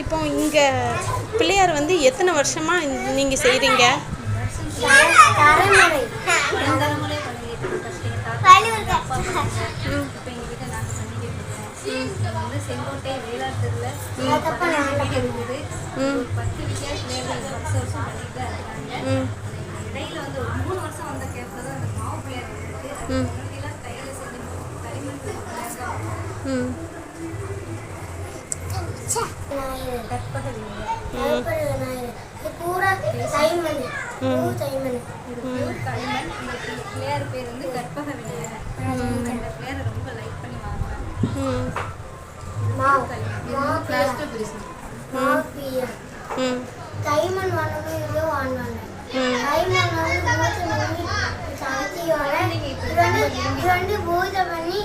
இப்போ இங்கே பிள்ளையார் வந்து எத்தனை வருஷமாக நீங்கள் செய்கிறீங்க? செங்கோட்டை வேளாண் தெருவில் 10 வித்தியாச பிள்ளையார்கள் வருஷம் பண்ணிட்டு தான் இருக்காங்க. இடையில வந்து ஒரு 3 வருஷம் வந்த கேப்ல தான் அந்த மாவு பிள்ளையார் இருக்கு. அது முன்னாடிலாம் கையில் செஞ்சு களிமண் கற்பக பிள்ளையார் பேர் வந்து கற்பக விநாயகர். அந்த பிள்ளையாரை ரொம்ப லைக் பண்ணி வாங்குவாங்க. கைமண் வாங்குவாங்க. கைமண் வந்து பூஜை பண்ணி